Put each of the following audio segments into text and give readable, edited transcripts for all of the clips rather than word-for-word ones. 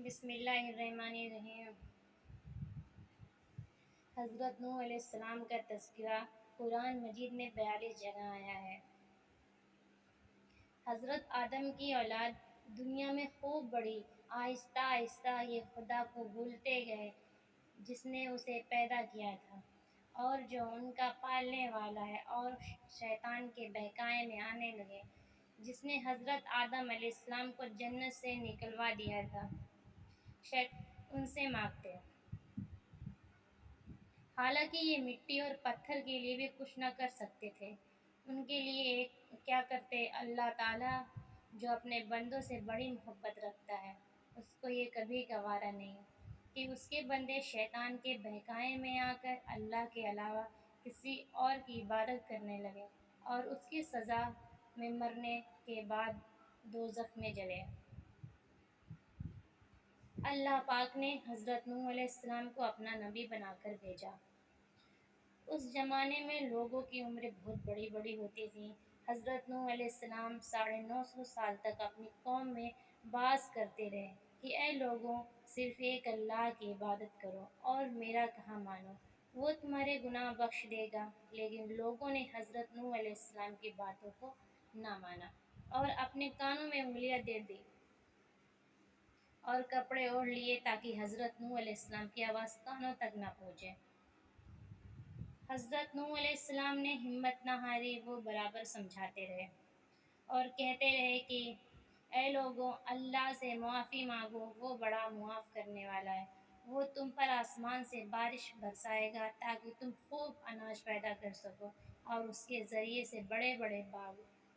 بسم اللہ الرحمن الرحیم۔ حضرت نوح علیہ السلام کا تذکرہ قرآن مجید میں 42 جگہ آیا ہے۔ حضرت آدم کی اولاد دنیا میں خوب بڑھی، آہستہ آہستہ یہ خدا کو بھولتے گئے جس نے اسے پیدا کیا تھا اور جو ان کا پالنے والا ہے، اور شیطان کے بہکاوے میں آنے لگے جس نے حضرت آدم علیہ السلام کو جنت سے نکلوا دیا تھا۔ ان سے مانگتے، حالانکہ یہ مٹی اور پتھر کے لیے بھی کچھ نہ کر سکتے تھے، ان کے لیے کیا کرتے؟ اللہ تعالیٰ جو اپنے بندوں سے بڑی محبت رکھتا ہے، اس کو یہ کبھی گوارا نہیں کہ اس کے بندے شیطان کے بہکاوے میں آ کر اللہ کے علاوہ کسی اور کی عبادت کرنے لگے اور اس کی سزا میں مرنے کے بعد دوزخ میں جلے۔ اللہ پاک نے حضرت نوح علیہ السلام کو اپنا نبی بنا کر بھیجا۔ اس زمانے میں لوگوں کی عمریں بہت بڑی بڑی ہوتی تھیں۔ حضرت نوح علیہ السلام 950 سال تک اپنی قوم میں وعظ کرتے رہے کہ اے لوگوں، صرف ایک اللہ کی عبادت کرو اور میرا کہا مانو، وہ تمہارے گناہ بخش دے گا۔ لیکن لوگوں نے حضرت نوح علیہ السلام کی باتوں کو نہ مانا اور اپنے کانوں میں انگلیاں دے دی اور کپڑے اوڑھ لیے تاکہ حضرت نوح علیہ السلام کی آواز کانوں تک نہ پہنچے۔ حضرت نوح علیہ السلام نے ہمت نہ ہاری، وہ برابر سمجھاتے رہے اور کہتے رہے کہ اے لوگوں، اللہ سے معافی مانگو، وہ بڑا معاف کرنے والا ہے، وہ تم پر آسمان سے بارش برسائے گا تاکہ تم خوب اناج پیدا کر سکو اور اس کے ذریعے سے بڑے بڑے باغ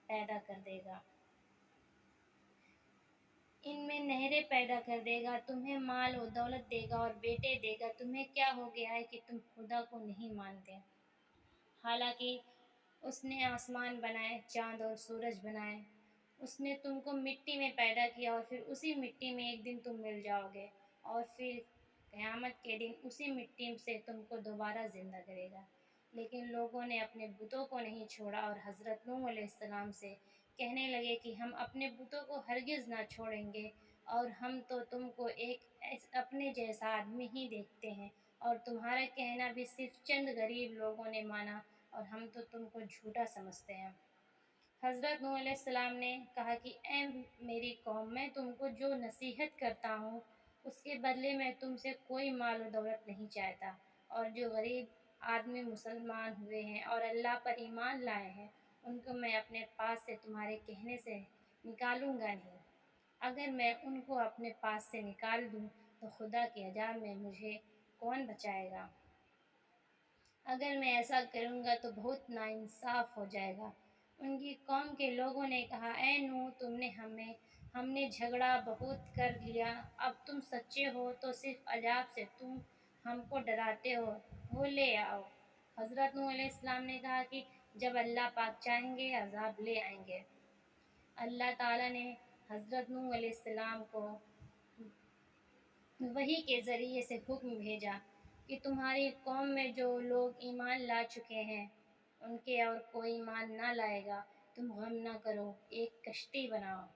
پیدا کر دے گا، ان میں نہریں پیدا کر دے گا، تمہیں مال و دولت دے گا اور بیٹے دے گا۔ تمہیں کیا ہو گیا ہے کہ تم خدا کو نہیں مانتے؟ حالانکہ اس نے آسمان بنائے، چاند اور سورج بنائے، اس نے تم کو مٹی میں پیدا کیا اور پھر اسی مٹی میں ایک دن تم مل جاؤ گے اور پھر قیامت کے دن اسی مٹی سے تم کو دوبارہ زندہ کرے گا۔ لیکن لوگوں نے اپنے بتوں کو نہیں چھوڑا اور حضرت نوح علیہ السلام سے کہنے لگے کہ ہم اپنے بتوں کو ہرگز نہ چھوڑیں گے اور ہم تو تم کو ایک اپنے جیسا آدمی ہی دیکھتے ہیں اور تمہارا کہنا بھی صرف چند غریب لوگوں نے مانا اور ہم تو تم کو جھوٹا سمجھتے ہیں۔ حضرت نوح علیہ السلام نے کہا کہ اے میری قوم، میں تم کو جو نصیحت کرتا ہوں اس کے بدلے میں تم سے کوئی مال و دولت نہیں چاہتا، اور جو غریب آدمی مسلمان ہوئے ہیں اور اللہ پر ایمان لائے ہیں ان کو میں اپنے پاس سے تمہارے کہنے سے نکالوں گا نہیں۔ اگر میں ان کو اپنے پاس سے نکال دوں تو خدا کے عذاب میں مجھے کون بچائے گا؟ اگر میں ایسا کروں گا تو بہت ناانصاف ہو جائے گا۔ ان کی قوم کے لوگوں نے کہا اے نوح، ہم نے جھگڑا بہت کر لیا، اب تم سچے ہو تو صرف عذاب سے تم ہم کو ڈراتے ہو، وہ لے آؤ۔ حضرت نوح علیہ السلام نے کہا کہ جب اللہ پاک چاہیں گے عذاب لے آئیں گے۔ اللہ تعالیٰ نے حضرت نوح علیہ السلام کو وحی کے ذریعے سے حکم بھیجا کہ تمہاری قوم میں جو لوگ ایمان لا چکے ہیں ان کے اور کوئی ایمان نہ لائے گا، تم غم نہ کرو، ایک کشتی بناؤ